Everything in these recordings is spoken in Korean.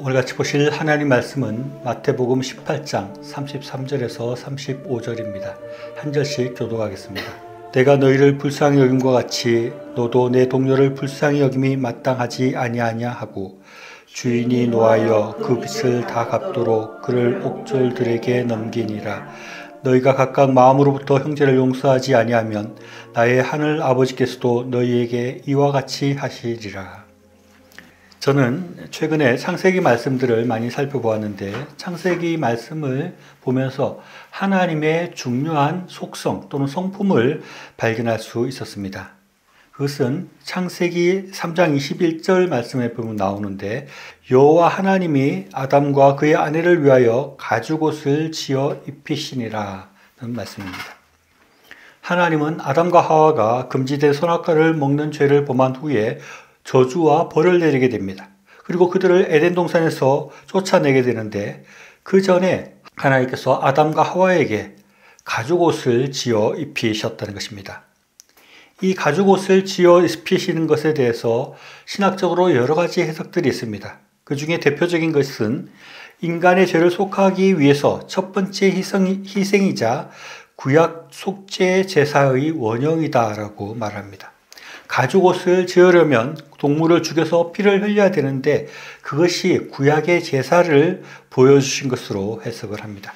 오늘 같이 보실 하나님 말씀은 마태복음 18장 33절에서 35절입니다. 한 절씩 교독하겠습니다. 내가 너희를 불쌍히 여김과 같이 너도 내 동료를 불쌍히 여김이 마땅하지 아니하냐 하고 주인이 노하여 그 빚을 다 갚도록 그를 옥졸들에게 넘기니라. 너희가 각각 마음으로부터 형제를 용서하지 아니하면 나의 하늘 아버지께서도 너희에게 이와 같이 하시리라. 저는 최근에 창세기 말씀들을 많이 살펴보았는데 창세기 말씀을 보면서 하나님의 중요한 속성 또는 성품을 발견할 수 있었습니다. 그것은 창세기 3장 21절 말씀에 보면 나오는데 여호와 하나님이 아담과 그의 아내를 위하여 가죽옷을 지어 입히시니라 는 말씀입니다. 하나님은 아담과 하와가 금지된 선악과를 먹는 죄를 범한 후에 저주와 벌을 내리게 됩니다. 그리고 그들을 에덴 동산에서 쫓아내게 되는데 그 전에 하나님께서 아담과 하와에게 가죽옷을 지어 입히셨다는 것입니다. 이 가죽옷을 지어 입히시는 것에 대해서 신학적으로 여러 가지 해석들이 있습니다. 그 중에 대표적인 것은 인간의 죄를 속하기 위해서 첫 번째 희생이자 구약 속죄 제사의 원형이다라고 말합니다. 가죽옷을 지으려면 동물을 죽여서 피를 흘려야 되는데 그것이 구약의 제사를 보여주신 것으로 해석을 합니다.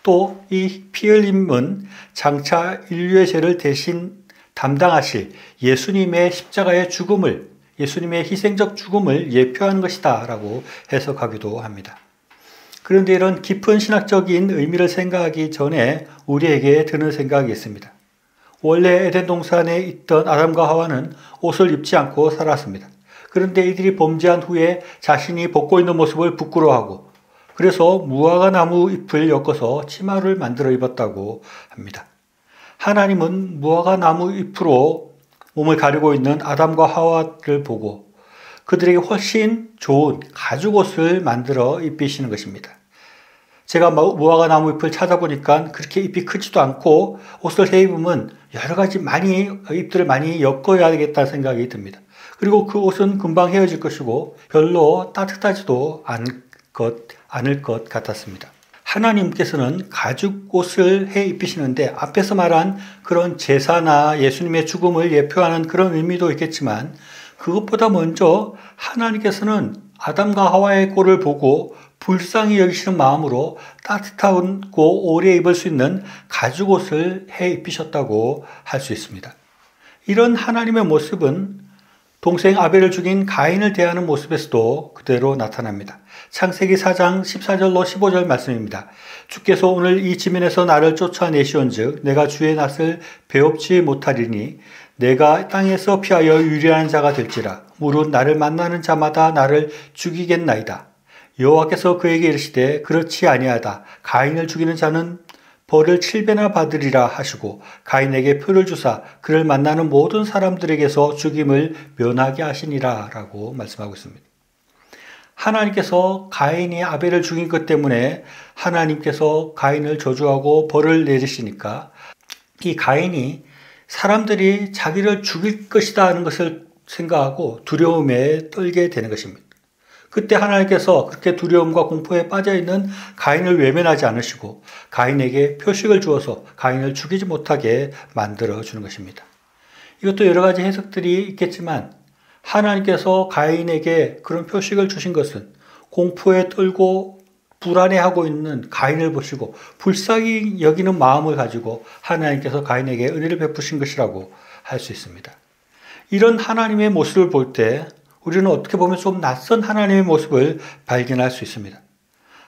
또 이 피 흘림은 장차 인류의 죄를 대신 담당하실 예수님의 십자가의 죽음을, 예수님의 희생적 죽음을 예표한 것이다 라고 해석하기도 합니다. 그런데 이런 깊은 신학적인 의미를 생각하기 전에 우리에게 드는 생각이 있습니다. 원래 에덴 동산에 있던 아담과 하와는 옷을 입지 않고 살았습니다. 그런데 이들이 범죄한 후에 자신이 벗고 있는 모습을 부끄러워하고 그래서 무화과 나무 잎을 엮어서 치마를 만들어 입었다고 합니다. 하나님은 무화과 나무 잎으로 몸을 가리고 있는 아담과 하와를 보고 그들에게 훨씬 좋은 가죽옷을 만들어 입히시는 것입니다. 제가 무화과 나무 잎을 찾아보니까 그렇게 잎이 크지도 않고 옷을 해 입으면 여러 가지 잎들을 많이 엮어야 되겠다는 생각이 듭니다. 그리고 그 옷은 금방 헤어질 것이고 별로 따뜻하지도 않을 것 같았습니다. 하나님께서는 가죽옷을 해 입히시는데 앞에서 말한 그런 제사나 예수님의 죽음을 예표하는 그런 의미도 있겠지만 그것보다 먼저 하나님께서는 아담과 하와의 꼴을 보고 불쌍히 여기시는 마음으로 따뜻하고 오래 입을 수 있는 가죽옷을 해 입히셨다고 할 수 있습니다. 이런 하나님의 모습은 동생 아벨을 죽인 가인을 대하는 모습에서도 그대로 나타납니다. 창세기 4장 14절로 15절 말씀입니다. 주께서 오늘 이 지면에서 나를 쫓아내시온즉 내가 주의 낯을 배웁지 못하리니 내가 땅에서 피하여 유리한 자가 될지라 무릇 나를 만나는 자마다 나를 죽이겠나이다. 여호와께서 그에게 이르시되 그렇지 아니하다. 가인을 죽이는 자는 벌을 7배나 받으리라 하시고 가인에게 표를 주사 그를 만나는 모든 사람들에게서 죽임을 면하게 하시니라 라고 말씀하고 있습니다. 하나님께서 가인이 아벨을 죽인 것 때문에 하나님께서 가인을 저주하고 벌을 내리시니까 이 가인이 사람들이 자기를 죽일 것이다 하는 것을 생각하고 두려움에 떨게 되는 것입니다. 그때 하나님께서 그렇게 두려움과 공포에 빠져있는 가인을 외면하지 않으시고 가인에게 표식을 주어서 가인을 죽이지 못하게 만들어 주는 것입니다. 이것도 여러 가지 해석들이 있겠지만 하나님께서 가인에게 그런 표식을 주신 것은 공포에 떨고 불안해하고 있는 가인을 보시고 불쌍히 여기는 마음을 가지고 하나님께서 가인에게 은혜를 베푸신 것이라고 할 수 있습니다. 이런 하나님의 모습을 볼 때 우리는 어떻게 보면 좀 낯선 하나님의 모습을 발견할 수 있습니다.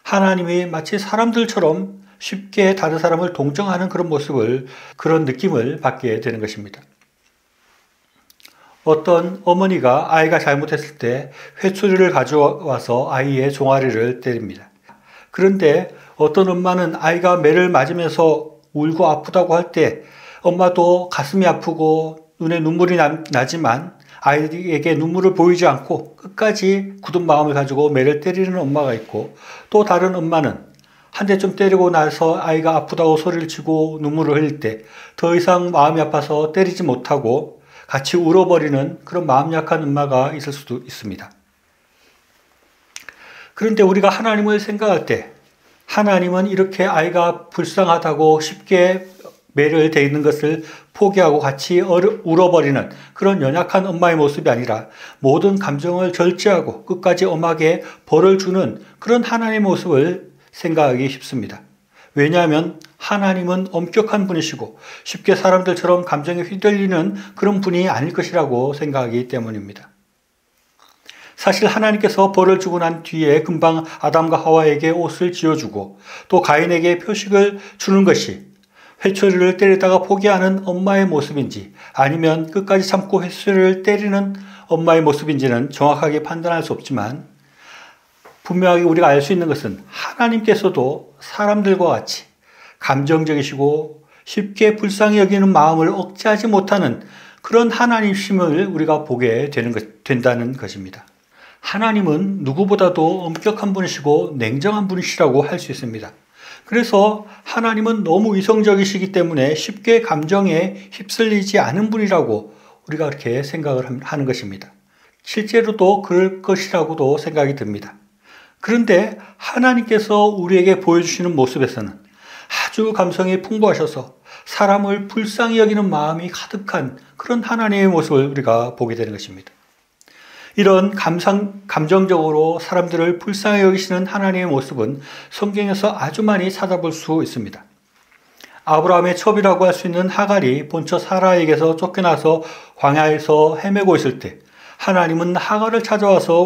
하나님이 마치 사람들처럼 쉽게 다른 사람을 동정하는 그런 느낌을 받게 되는 것입니다. 어떤 어머니가 아이가 잘못했을 때 회초리를 가져와서 아이의 종아리를 때립니다. 그런데 어떤 엄마는 아이가 매를 맞으면서 울고 아프다고 할 때 엄마도 가슴이 아프고 눈에 눈물이 나지만 아이에게 눈물을 보이지 않고 끝까지 굳은 마음을 가지고 매를 때리는 엄마가 있고 또 다른 엄마는 한 대 좀 때리고 나서 아이가 아프다고 소리를 치고 눈물을 흘릴 때 더 이상 마음이 아파서 때리지 못하고 같이 울어버리는 그런 마음 약한 엄마가 있을 수도 있습니다. 그런데 우리가 하나님을 생각할 때 하나님은 이렇게 아이가 불쌍하다고 쉽게 매료되어 있는 것을 포기하고 같이 울어버리는 그런 연약한 엄마의 모습이 아니라 모든 감정을 절제하고 끝까지 엄하게 벌을 주는 그런 하나님의 모습을 생각하기 쉽습니다. 왜냐하면 하나님은 엄격한 분이시고 쉽게 사람들처럼 감정에 휘둘리는 그런 분이 아닐 것이라고 생각하기 때문입니다. 사실 하나님께서 벌을 주고 난 뒤에 금방 아담과 하와에게 옷을 지어주고 또 가인에게 표식을 주는 것이 회초리를 때리다가 포기하는 엄마의 모습인지 아니면 끝까지 참고 회초리를 때리는 엄마의 모습인지는 정확하게 판단할 수 없지만 분명하게 우리가 알 수 있는 것은 하나님께서도 사람들과 같이 감정적이시고 쉽게 불쌍히 여기는 마음을 억제하지 못하는 그런 하나님심을 우리가 보게 된다는 것입니다. 하나님은 누구보다도 엄격한 분이시고 냉정한 분이시라고 할 수 있습니다. 그래서 하나님은 너무 이성적이시기 때문에 쉽게 감정에 휩쓸리지 않은 분이라고 우리가 그렇게 생각을 하는 것입니다. 실제로도 그럴 것이라고도 생각이 듭니다. 그런데 하나님께서 우리에게 보여주시는 모습에서는 아주 감성이 풍부하셔서 사람을 불쌍히 여기는 마음이 가득한 그런 하나님의 모습을 우리가 보게 되는 것입니다. 이런 감정적으로 사람들을 불쌍히 여기시는 하나님의 모습은 성경에서 아주 많이 찾아볼 수 있습니다. 아브라함의 첩이라고 할 수 있는 하갈이 본처 사라에게서 쫓겨나서 광야에서 헤매고 있을 때 하나님은 하갈을 찾아와서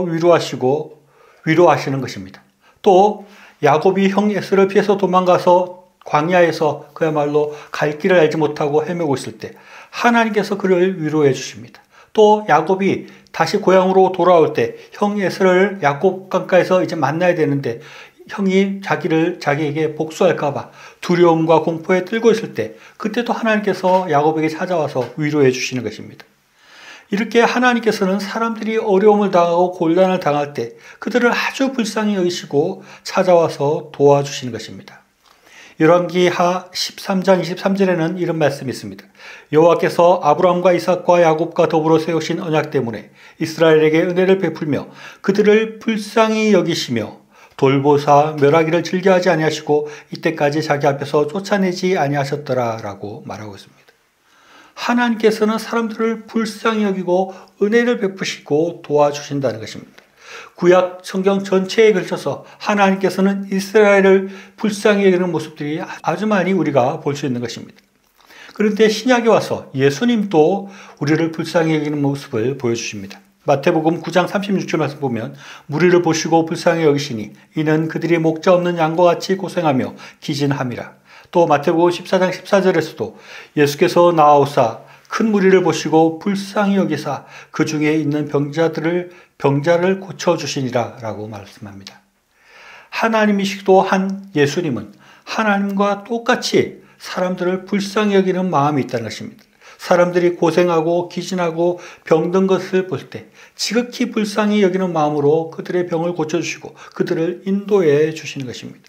위로하시는 것입니다. 또 야곱이 형 에서를 피해서 도망가서 광야에서 그야말로 갈 길을 알지 못하고 헤매고 있을 때 하나님께서 그를 위로해 주십니다. 또 야곱이 다시 고향으로 돌아올 때 형 에서를 야곱 강가에서 이제 만나야 되는데 형이 자기에게 복수할까봐 두려움과 공포에 떨고 있을 때 그때도 하나님께서 야곱에게 찾아와서 위로해 주시는 것입니다. 이렇게 하나님께서는 사람들이 어려움을 당하고 곤란을 당할 때 그들을 아주 불쌍히 여기시고 찾아와서 도와주시는 것입니다. 열왕기하 13장 23절에는 이런 말씀이 있습니다. 여호와께서 아브라함과 이삭과 야곱과 더불어 세우신 언약 때문에 이스라엘에게 은혜를 베풀며 그들을 불쌍히 여기시며 돌보사 멸하기를 즐겨하지 아니하시고 이때까지 자기 앞에서 쫓아내지 아니하셨더라 라고 말하고 있습니다. 하나님께서는 사람들을 불쌍히 여기고 은혜를 베푸시고 도와주신다는 것입니다. 구약 성경 전체에 걸쳐서 하나님께서는 이스라엘을 불쌍히 여기는 모습들이 아주 많이 우리가 볼 수 있는 것입니다. 그런데 신약에 와서 예수님도 우리를 불쌍히 여기는 모습을 보여주십니다. 마태복음 9장 36절 말씀 보면 무리를 보시고 불쌍히 여기시니 이는 그들이 목자 없는 양과 같이 고생하며 기진함이라. 또 마태복음 14장 14절에서도 예수께서 나아오사 큰 무리를 보시고 불쌍히 여기사 그 중에 있는 병자를 고쳐주시니라 라고 말씀합니다. 하나님이시기도 한 예수님은 하나님과 똑같이 사람들을 불쌍히 여기는 마음이 있다는 것입니다. 사람들이 고생하고 기진하고 병든 것을 볼 때 지극히 불쌍히 여기는 마음으로 그들의 병을 고쳐주시고 그들을 인도해 주시는 것입니다.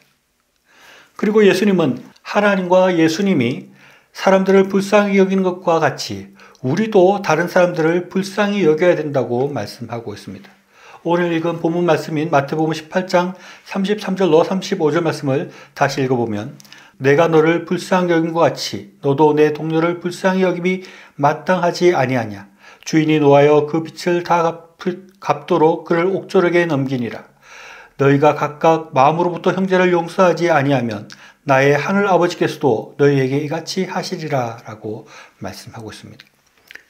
그리고 예수님은 하나님과 예수님이 사람들을 불쌍히 여기는 것과 같이 우리도 다른 사람들을 불쌍히 여겨야 된다고 말씀하고 있습니다. 오늘 읽은 본문 말씀인 마태복음 18장 33절로 35절 말씀을 다시 읽어보면 내가 너를 불쌍히 여긴 것 같이 너도 내 동료를 불쌍히 여김이 마땅하지 아니하냐. 주인이 노하여 그 빚을 다 갚도록 그를 옥졸에게 넘기니라. 너희가 각각 마음으로부터 형제를 용서하지 아니하면 나의 하늘 아버지께서도 너희에게 이같이 하시리라 라고 말씀하고 있습니다.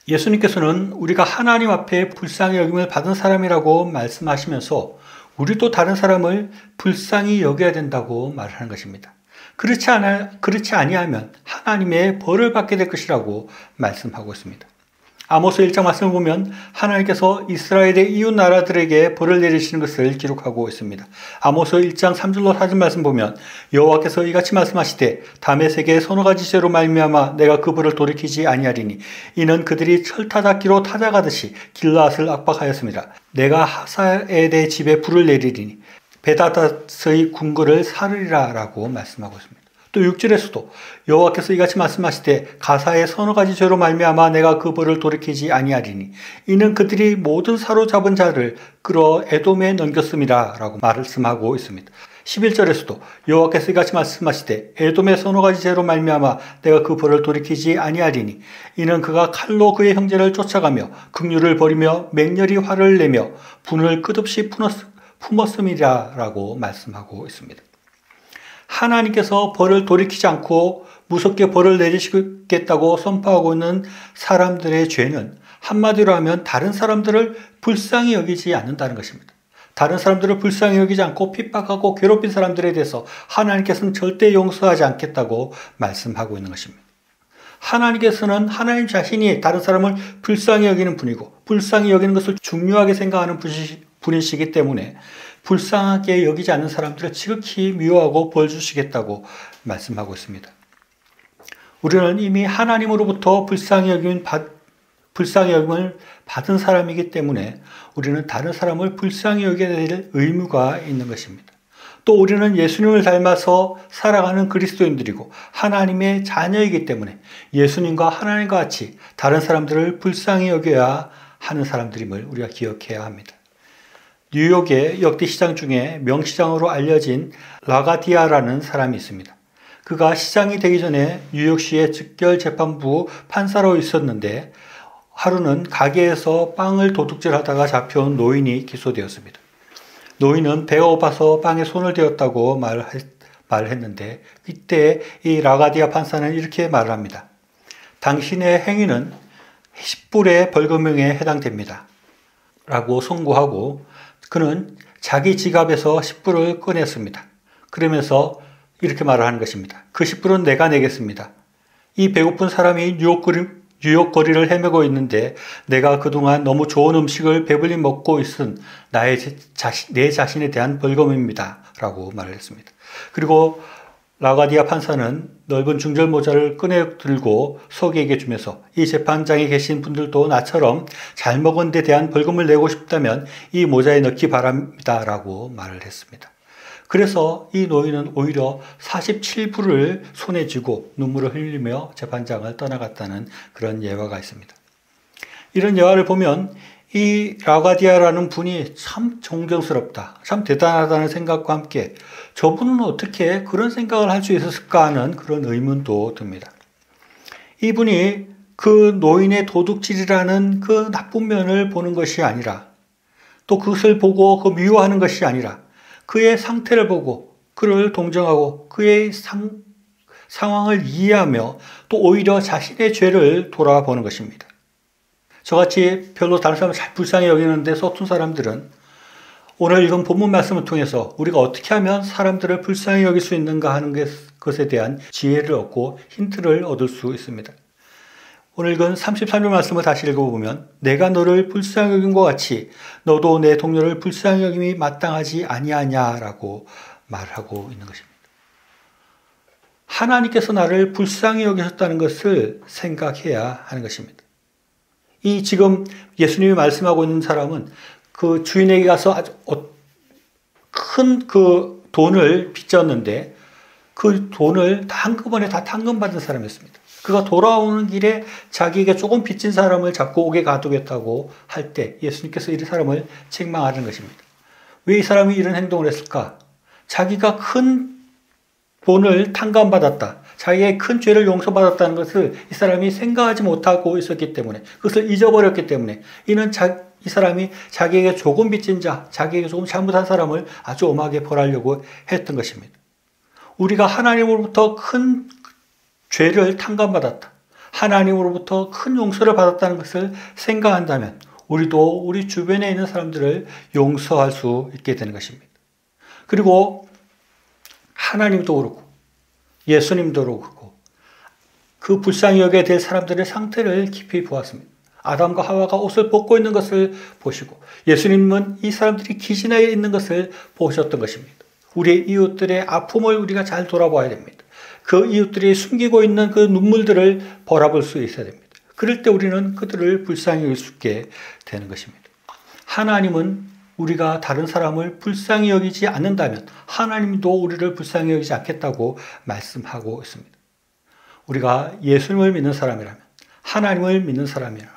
예수님께서는 우리가 하나님 앞에 불쌍히 여김을 받은 사람이라고 말씀하시면서 우리도 다른 사람을 불쌍히 여겨야 된다고 말하는 것입니다. 그렇지 아니하면 하나님의 벌을 받게 될 것이라고 말씀하고 있습니다. 아모스 1장 말씀을 보면 하나님께서 이스라엘의 이웃 나라들에게 벌을 내리시는 것을 기록하고 있습니다. 아모스 1장 3절로 4절 말씀 보면 여호와께서 이같이 말씀하시되 다메섹의 서너 가지 죄로 말미암아 내가 그 벌을 돌이키지 아니하리니 이는 그들이 철타작기로 타작하듯이 길라앗을 압박하였습니다. 내가 하사엘의 집에 불을 내리리니 베다닷의 궁궐을 사르리라 라고 말씀하고 있습니다. 또 6절에서도 여호와께서 이같이 말씀하시되 가사의 서너 가지 죄로 말미암아 내가 그 벌을 돌이키지 아니하리니 이는 그들이 모든 사로잡은 자를 끌어 에돔에 넘겼음이라 라고 말씀하고 있습니다. 11절에서도 여호와께서 이같이 말씀하시되 에돔의 서너 가지 죄로 말미암아 내가 그 벌을 돌이키지 아니하리니 이는 그가 칼로 그의 형제를 쫓아가며 긍휼을 버리며 맹렬히 화를 내며 분을 끝없이 품었음이라 라고 말씀하고 있습니다. 하나님께서 벌을 돌이키지 않고 무섭게 벌을 내리시겠다고 선포하고 있는 사람들의 죄는 한마디로 하면 다른 사람들을 불쌍히 여기지 않는다는 것입니다. 다른 사람들을 불쌍히 여기지 않고 핍박하고 괴롭힌 사람들에 대해서 하나님께서는 절대 용서하지 않겠다고 말씀하고 있는 것입니다. 하나님께서는 하나님 자신이 다른 사람을 불쌍히 여기는 분이고 불쌍히 여기는 것을 중요하게 생각하는 분이시기 때문에 불쌍하게 여기지 않는 사람들을 지극히 미워하고 벌 주시겠다고 말씀하고 있습니다. 우리는 이미 하나님으로부터 불쌍히 여김을 받은 사람이기 때문에 우리는 다른 사람을 불쌍히 여겨야 될 의무가 있는 것입니다. 또 우리는 예수님을 닮아서 살아가는 그리스도인들이고 하나님의 자녀이기 때문에 예수님과 하나님과 같이 다른 사람들을 불쌍히 여겨야 하는 사람들임을 우리가 기억해야 합니다. 뉴욕의 역대 시장 중에 명시장으로 알려진 라가디아라는 사람이 있습니다. 그가 시장이 되기 전에 뉴욕시의 즉결재판부 판사로 있었는데 하루는 가게에서 빵을 도둑질하다가 잡혀온 노인이 기소되었습니다. 노인은 배가 고파서 빵에 손을 대었다고 말했는데 이때 이 라가디아 판사는 이렇게 말을 합니다. 당신의 행위는 10불의 벌금형에 해당됩니다. 라고 선고하고 그는 자기 지갑에서 10불을 꺼냈습니다. 그러면서 이렇게 말을 하는 것입니다. 그 10불은 내가 내겠습니다. 이 배고픈 사람이 뉴욕 거리를 헤매고 있는데 내가 그동안 너무 좋은 음식을 배불리 먹고 있은 내 자신에 대한 벌금입니다. 라고 말을 했습니다. 그리고 라가디아 판사는 넓은 중절 모자를 꺼내 들고 서기에게 주면서 이 재판장에 계신 분들도 나처럼 잘 먹은 데 대한 벌금을 내고 싶다면 이 모자에 넣기 바랍니다. 라고 말을 했습니다. 그래서 이 노인은 오히려 47불을 손에 쥐고 눈물을 흘리며 재판장을 떠나갔다는 그런 예화가 있습니다. 이런 예화를 보면 이 라가디아라는 분이 참 존경스럽다, 참 대단하다는 생각과 함께 저분은 어떻게 그런 생각을 할 수 있었을까 하는 그런 의문도 듭니다. 이분이 그 노인의 도둑질이라는 그 나쁜 면을 보는 것이 아니라 또 그것을 보고 그 미워하는 것이 아니라 그의 상태를 보고 그를 동정하고 그의 상황을 이해하며 또 오히려 자신의 죄를 돌아보는 것입니다. 저같이 별로 다른 사람을 잘 불쌍히 여기는데 서툰 사람들은 오늘 읽은 본문 말씀을 통해서 우리가 어떻게 하면 사람들을 불쌍히 여길 수 있는가 하는 것에 대한 지혜를 얻고 힌트를 얻을 수 있습니다. 오늘 읽은 33절 말씀을 다시 읽어보면 내가 너를 불쌍히 여김과 같이 너도 내 동료를 불쌍히 여김이 마땅하지 아니하냐라고 말하고 있는 것입니다. 하나님께서 나를 불쌍히 여기셨다는 것을 생각해야 하는 것입니다. 이 지금 예수님이 말씀하고 있는 사람은 그 주인에게 가서 아주 큰 그 돈을 빚졌는데 그 돈을 한꺼번에 다 탕감받은 사람이었습니다. 그가 돌아오는 길에 자기에게 조금 빚진 사람을 잡고 옥에 가두겠다고 할 때 예수님께서 이 사람을 책망하는 것입니다. 왜 이 사람이 이런 행동을 했을까? 자기가 큰 돈을 탕감받았다. 자기의 큰 죄를 용서받았다는 것을 이 사람이 생각하지 못하고 있었기 때문에 그것을 잊어버렸기 때문에 이는 이 사람이 자기에게 조금 빚진 자, 자기에게 조금 잘못한 사람을 아주 엄하게 벌하려고 했던 것입니다. 우리가 하나님으로부터 큰 죄를 탕감받았다. 하나님으로부터 큰 용서를 받았다는 것을 생각한다면 우리도 우리 주변에 있는 사람들을 용서할 수 있게 되는 것입니다. 그리고 하나님도 그렇고 예수님도 그렇고 그 불쌍히 여겨야 될 사람들의 상태를 깊이 보았습니다. 아담과 하와가 옷을 벗고 있는 것을 보시고 예수님은 이 사람들이 기진하여 있는 것을 보셨던 것입니다. 우리의 이웃들의 아픔을 우리가 잘 돌아봐야 됩니다. 그 이웃들이 숨기고 있는 그 눈물들을 바라볼 수 있어야 됩니다. 그럴 때 우리는 그들을 불쌍히 여길 수 있게 되는 것입니다. 하나님은 우리가 다른 사람을 불쌍히 여기지 않는다면 하나님도 우리를 불쌍히 여기지 않겠다고 말씀하고 있습니다. 우리가 예수님을 믿는 사람이라면, 하나님을 믿는 사람이라면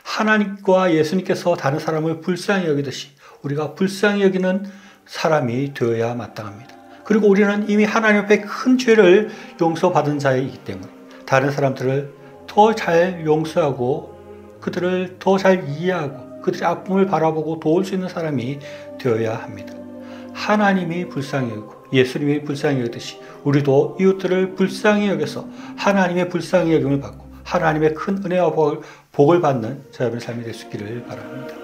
하나님과 예수님께서 다른 사람을 불쌍히 여기듯이 우리가 불쌍히 여기는 사람이 되어야 마땅합니다. 그리고 우리는 이미 하나님 앞에 큰 죄를 용서받은 자이기 때문에 다른 사람들을 더 잘 용서하고 그들을 더 잘 이해하고 그들의 아픔을 바라보고 도울 수 있는 사람이 되어야 합니다. 하나님이 불쌍히 여기고 예수님이 불쌍히 여기듯이 우리도 이웃들을 불쌍히 여겨서 하나님의 불쌍히 여김을 받고 하나님의 큰 은혜와 복을 받는 저 여러분의 삶이 될 수 있기를 바랍니다.